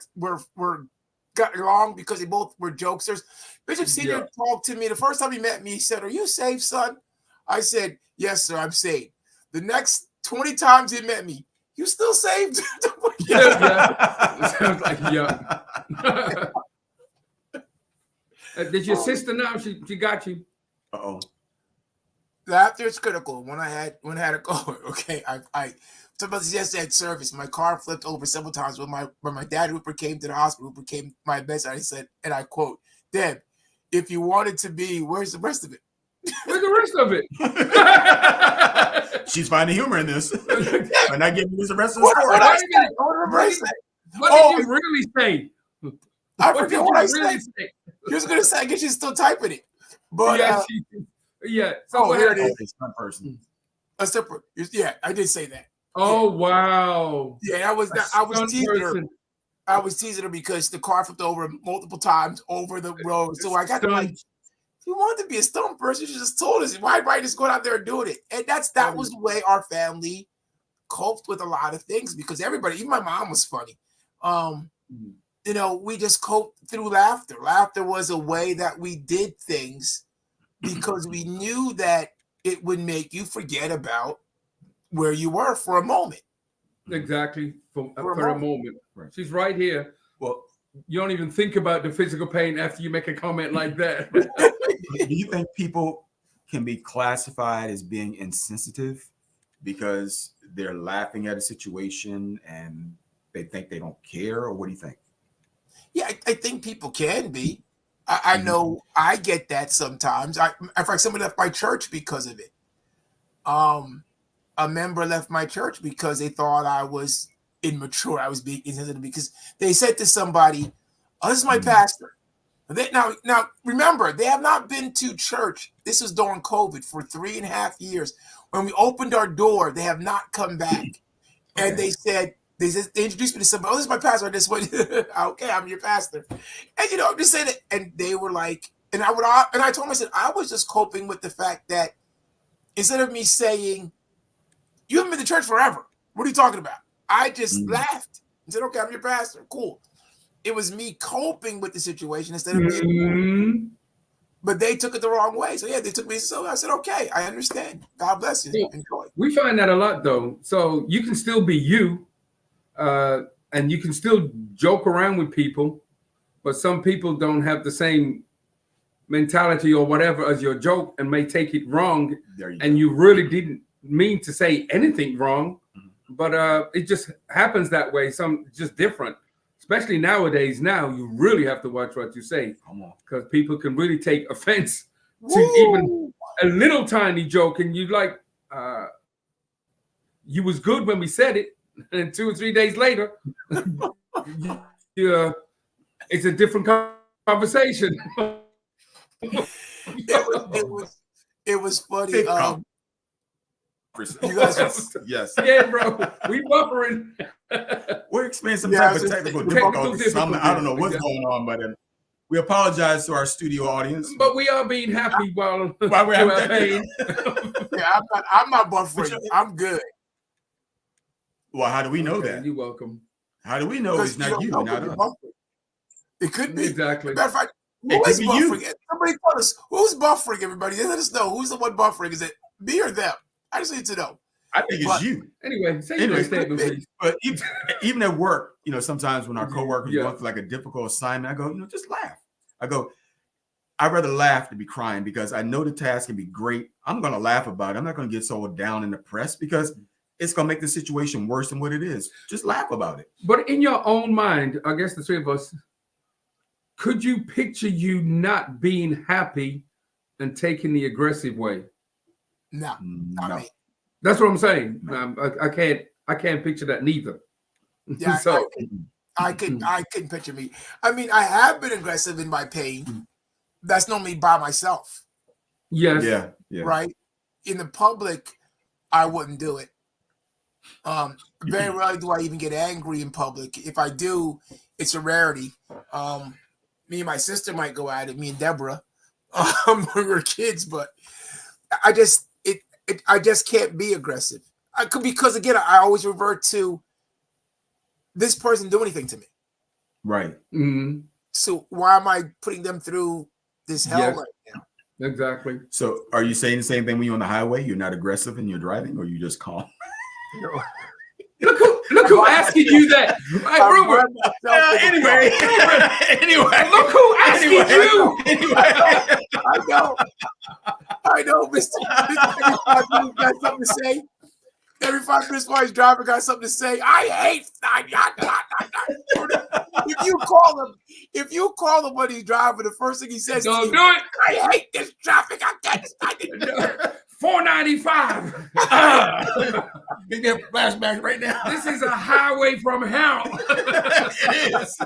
got along, because they both were jokesters. Bishop Senior talked to me the first time he met me. He said, "Are you saved, son?" I said, "Yes, sir, I'm saved." The next 20 times he met me, "You still saved?" Yeah. Sounds like Did your sister now? She got you. Laughter is critical. When I had a car, okay, I talked about this yesterday at service. My car flipped over several times when my dad Rupert came to the hospital. Rupert came my bedside. I said, and I quote, "Deb, if you wanted to be, where's the rest of it?" Where's the rest of it? She's finding humor in this. I'm not giving you the rest of the story. What did you really say? I forget what I said. You was gonna say, I guess she's still typing it. But yeah. So here it is. Stunt person. A separate. Yeah, I did say that. Oh wow. Yeah, I was teasing her. I was teasing her because the car flipped over multiple times over the road. So I got to like, if you wanted to be a stunt person, you just told us. Why just going out there and doing it? And that was the way our family coped with a lot of things, because everybody, even my mom, was funny. We just coped through laughter. Laughter was a way that we did things because we knew that it would make you forget about where you were for a moment. Exactly. For a moment. Right. She's right here. Well, you don't even think about the physical pain after you make a comment like that. Do you think people can be classified as being insensitive because they're laughing at a situation and they think they don't care? Or what do you think? Yeah, I think people can be. I know I get that sometimes. In fact, somebody left my church because of it. A member left my church because they thought I was immature. I was being insensitive because they said to somebody, "Oh, this is my pastor." Now, remember, they have not been to church. This was during COVID for 3.5 years. When we opened our door, they have not come back. And they introduced me to somebody. "Oh, this is my pastor." This way, okay, I'm your pastor. And just said it. And they were like, and I told them, I said, I was just coping with the fact that instead of me saying, "You haven't been to church forever. What are you talking about?" I just laughed and said, "Okay, I'm your pastor. Cool." It was me coping with the situation instead of being. Mm-hmm. But they took it the wrong way. So yeah, they took me. So I said, okay, I understand. God bless you. Yeah. Enjoy. We find that a lot, though. So you can still be you, and you can still joke around with people, but some people don't have the same mentality or whatever as your joke and may take it wrong. And you really didn't mean to say anything wrong, but it just happens that way. Some just different. Especially nowadays, now you really have to watch what you say, because people can really take offense to even a little tiny joke, and you like, you was good when we said it, and 2 or 3 days later, it's a different conversation. It was funny. You guys, yes, yeah, bro, we buffering. We're experiencing some type of technical difficulties. I don't know what's going on, but we apologize to our studio audience. But we are being happy while we're having pain. Yeah, I'm not buffering. I'm good. Well, how do we know that? You're welcome. How do we know it's not you, not us? It could be. Exactly. Matter of fact, who is buffering? Somebody tell us who's buffering. Everybody, let us know who's the one buffering. Is it me or them? I just need to know. I think it's you. Anyway, say your statement, please. But even at work, sometimes when our coworkers go through like a difficult assignment, I go, just laugh. I go, I'd rather laugh than be crying, because I know the task can be great. I'm going to laugh about it. I'm not going to get so down and depressed, because it's going to make the situation worse than what it is. Just laugh about it. But in your own mind, I guess the three of us, could you picture you not being happy and taking the aggressive way? No, not me. That's what I'm saying. I can't picture that neither. Yeah, so I couldn't picture me. I mean, I have been aggressive in my pain. That's normally by myself. Yes. Yeah. Right. In the public, I wouldn't do it. Very rarely do I even get angry in public. If I do, it's a rarity. Me and my sister might go at it. Me and Deborah, when we were kids, but I just can't be aggressive. Because again, I always revert to this person do anything to me. Right. Mm-hmm. So why am I putting them through this hell right now? Exactly. So are you saying the same thing when you're on the highway? You're not aggressive and you're driving, or you just calm? No. Look who asking you that. Right, Ruben. Anyway, look who asking you. Anyway, I know, Mr. Every 5 minutes got something to say. Every 5 minutes while he's driving, got something to say. I hate. If you call him when he's driving, the first thing he says, "Don't do it. I hate this traffic. I can't stand it." 495. Get that flashback right now. This is a highway from hell. It is.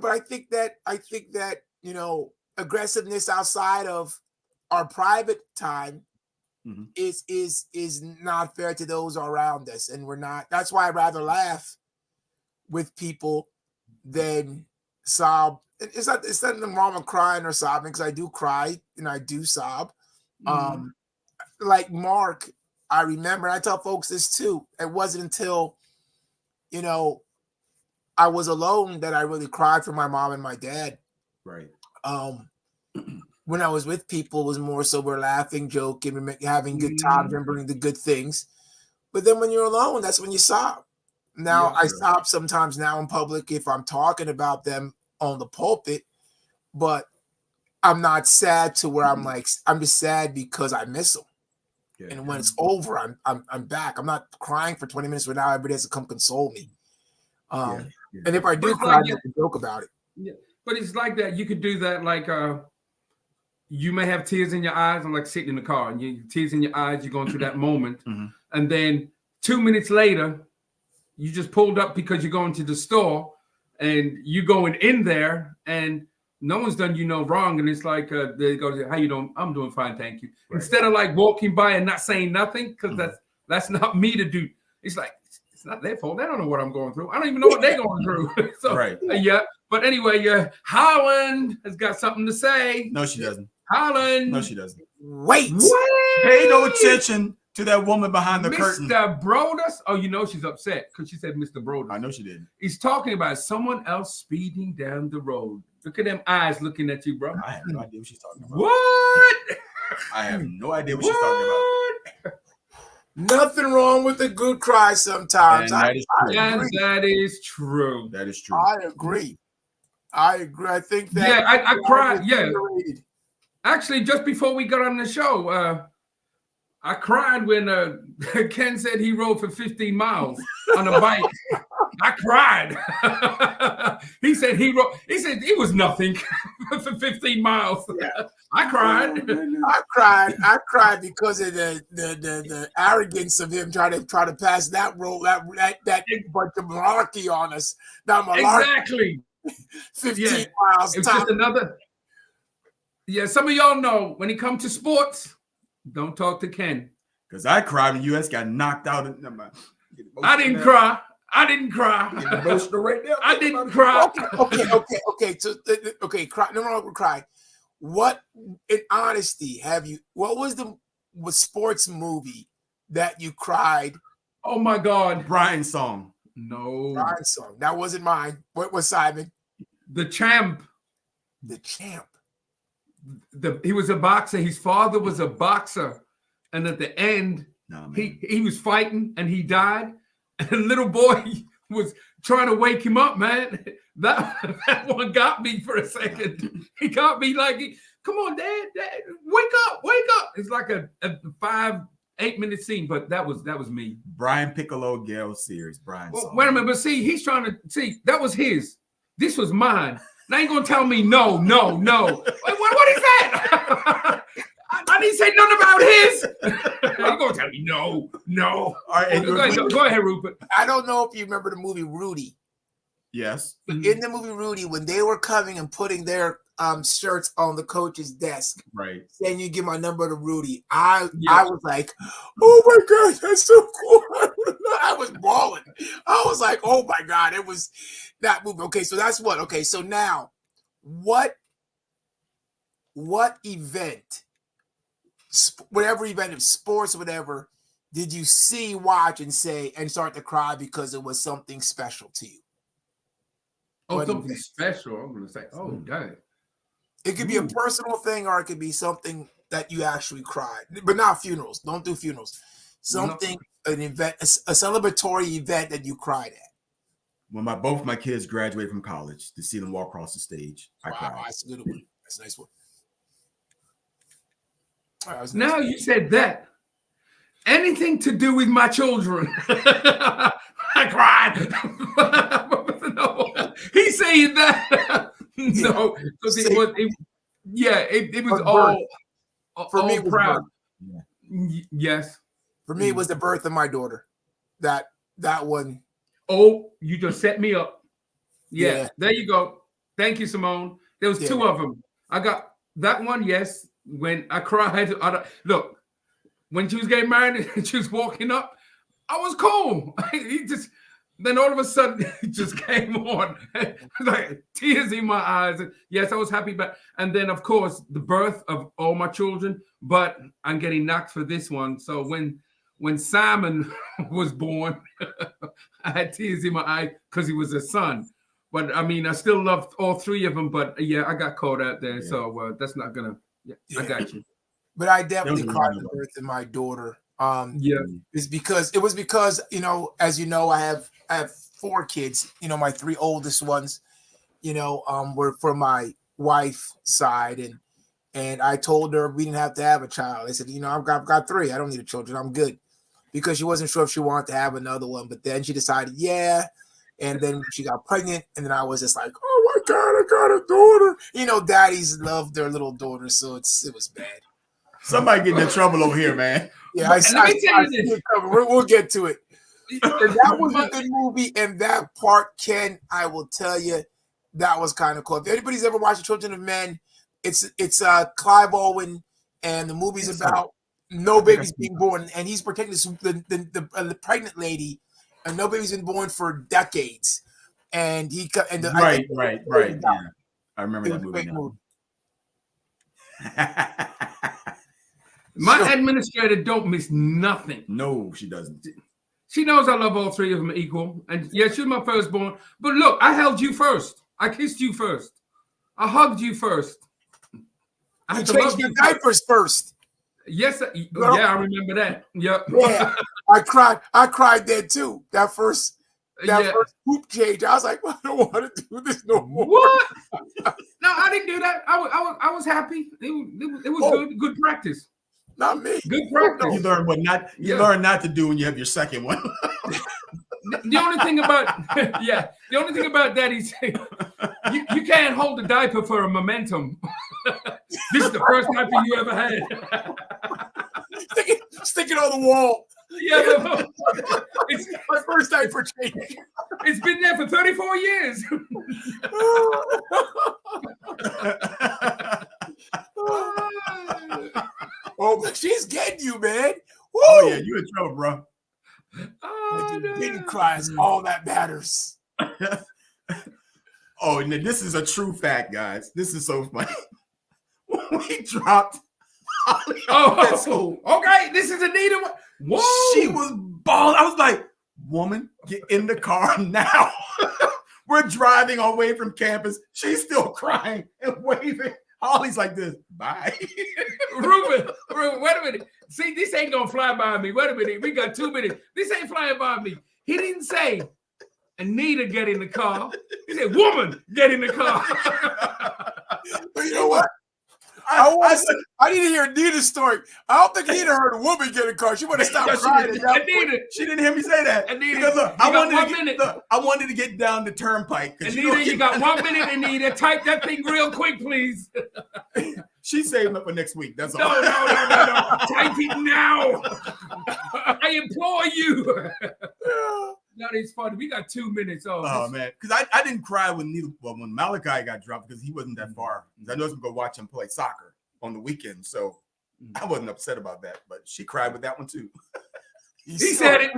But I think that aggressiveness outside of our private time is not fair to those around us, and we're not. That's why I'd rather laugh with people than sob. It's nothing wrong with crying or sobbing, because I do cry and I do sob. Like Mark, I remember, I tell folks this too. It wasn't until I was alone that I really cried for my mom and my dad. Right. When I was with people, it was more so we're laughing, joking, having good times, remembering the good things. But then when you're alone, that's when you sob. Now I sob sometimes now in public if I'm talking about them on the pulpit, but I'm not sad to where I'm like, I'm just sad because I miss them. Yeah. And when it's over, I'm back. I'm not crying for 20 minutes, but now everybody has to come console me. And if I do cry, I have to joke about it. Yeah. But it's like that. You could do that, like you may have tears in your eyes. I'm like sitting in the car and you tears in your eyes. You're going through that moment, and then 2 minutes later, you just pulled up because you're going to the store, and you going in there, and no one's done you no wrong, and it's like they go, "How you doing? I'm doing fine, thank you." Right. Instead of like walking by and not saying nothing, because that's not me to do. It's like it's not their fault. They don't know what I'm going through. I don't even know what they're going through. So, right. Yeah. But anyway, Holland has got something to say. No, she doesn't. Holland. No, she doesn't. Wait. Pay no attention to that woman behind the curtain. Mr. Brodus. Oh, you know she's upset because she said Mr. Brodus. I know she did. He's talking about someone else speeding down the road. Look at them eyes looking at you, bro. I have no idea what she's talking about. What? I have no idea what she's talking about. Nothing wrong with a good cry sometimes. And that is true. That is true. I agree. I think that. Yeah, I cried. Yeah. Actually, just before we got on the show, I cried when Ken said he rode for 15 miles on a bike. I cried. He said he rode. He said it was nothing for 15 miles. Yeah. I cried. I cried because of the arrogance of him trying to pass that road that bunch of malarkey on us. That malarkey. Exactly. 15 miles. It's just another. Yeah, some of y'all know when it comes to sports, don't talk to Ken. Because I cried when U.S. got knocked out. I didn't cry. I didn't cry. Emotional right now. I didn't cry. Okay. So, cry. No wrong with cry. What, in honesty, what was the sports movie that you cried? Oh my God. Brian's song. No. Brian's song. That wasn't mine. What was Simon? The Champ. The Champ. He was a boxer. His father was a boxer. And at the end, he was fighting and he died. And the little boy was trying to wake him up, man. That one got me for a second. He got me like, come on, Dad, wake up. It's like a 5-8 minute scene, but that was me. Brian Piccolo Gale series. Brian's song. Wait a minute, but see, he's trying to see that was his. This was mine. Now ain't gonna tell me no. Wait, what is that? I didn't say nothing about his. You're gonna tell me no. All right, go ahead, Rupert. I don't know if you remember the movie Rudy. Yes. But in the movie Rudy, when they were coming and putting their shirts on the coach's desk, right, saying you give my number to Rudy, I was like, oh my God, that's so cool. I was bawling. I was like, oh my God, it was that movie. Okay, so that's what. Okay, so now, what event, whatever event of sports or whatever, did you see, watch, and say, and start to cry because it was something special to you? Oh, something special. I'm gonna say, oh, dang. It could be a personal thing, or it could be something that you actually cried, but not funerals. Don't do funerals. Something, an event, a celebratory event that you cried at. When both my kids graduated from college, to see them walk across the stage, I cried. That's a good one. That's a nice one. Now you said that. Anything to do with my children, I cried. No, he's saying that. No, because it was all for me. Proud. Yes. For me, it was the birth of my daughter. That one. Oh, you just set me up. Yeah. There you go. Thank you, Simone. There was two of them. I got that one. Yes. When I cried, look, when she was getting married and she was walking up, I was cool. Then all of a sudden it just came on, like tears in my eyes. Yes, I was happy, and then of course the birth of all my children. But I'm getting knocked for this one. So when Simon was born, I had tears in my eye because he was a son. But I mean, I still loved all three of them. But yeah, I got caught out there, so that's not gonna. Yeah, I got you. But I definitely cried the birth of my daughter. It's because as you know, I have 4 kids. My 3 oldest ones, were from my wife's side, and I told her we didn't have to have a child. I said, I've got 3. I don't need a children. I'm good, because she wasn't sure if she wanted to have another one. But then she decided, and then she got pregnant, and then I was just like, oh my God, I got a daughter. Daddies love their little daughters, so it was bad. Somebody getting in trouble over here, man. Yeah, we'll get to it. And that was a good movie, and that part, Ken, I will tell you, that was kind of cool. If anybody's ever watched The Children of Men, it's Clive Owen, and the movie's about no babies being born, and he's protecting the pregnant lady, and no baby's been born for decades, and right. Yeah. I remember that movie. My administrator don't miss nothing. No, she doesn't. She knows I love all three of them equal. And yes, you're my firstborn. But look, I held you first. I kissed you first. I hugged you first. I You had to love changed your you diapers first. Yes, yeah, I remember that. Yep. Yeah, I cried then too. That first poop change. I was like, I don't want to do this no more. What? No, I didn't do that. I was happy. It was good practice. Not me. Good practice. You learn learn not to do when you have your second one. The only thing about the only thing about that is you can't hold a diaper for a momentum. This is the first diaper you ever had. Stick it on the wall. Yeah, It's my first diaper change. It's been there for 34 years. Oh, but she's getting you, man. Woo! Oh yeah, you in trouble, bro. Oh, no. Didn't cry is all that matters. Oh, and this is a true fact, guys. This is so funny. We dropped Holly off at school. Okay, this is Anita. Whoa. She was bawling. I was like, woman, get in the car now. We're driving away from campus. She's still crying and waving. Holly's like this. Bye. Ruben, wait a minute. See, this ain't gonna fly by me. Wait a minute. We got 2 minutes. This ain't flying by me. He didn't say, Anita, get in the car. He said, woman, get in the car. But you know what? I need to hear Anita's story. I don't think Anita heard a woman get in the car. She would have stopped crying. Anita, she didn't hear me say that. Anita, because look, I wanted minute. to get down the turnpike. Anita, you got 1 minute, Anita. Type that thing real quick, please. She's saving up for next week. That's all. No. Type it now. I implore you. That is funny. We got 2 minutes. Oh man, because I didn't cry when Malachi got dropped because he wasn't that far. I know I was gonna go watch him play soccer on the weekend, so I wasn't upset about that. But she cried with that one too. He said it.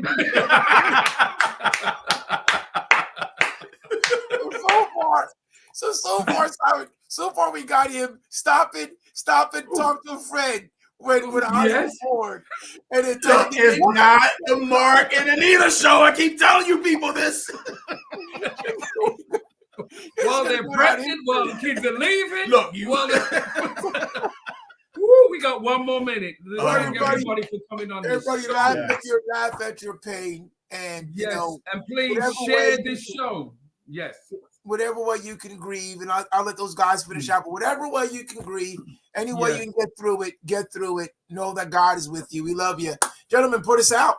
So far we got him stopping, talk to a friend when I was born. And it is not the Mark and Anita show. I keep telling you people this. Well, they're pregnant. Well, the kids are leaving. Look, Woo, we got 1 more minute. Everybody for coming on this laugh at your pain, and yes, you know, and please share this show. Yes. Whatever way you can grieve, and I'll let those guys finish out, but whatever way you can grieve, any way you can get through it, know that God is with you. We love you. Gentlemen, put us out.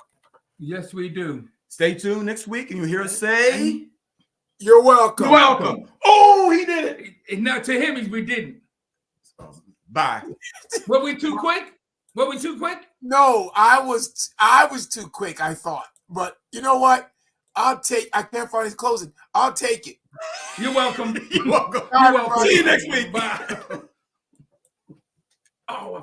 Yes, we do. Stay tuned next week, and you'll hear us say, you're welcome. You're welcome. Oh, he did it. And now to him, we didn't. Bye. Were we too quick? No, I was too quick, I thought. But you know what? I can't find his closing. I'll take it. You're welcome. You're welcome. You're welcome. See you next week. Bye. Oh, I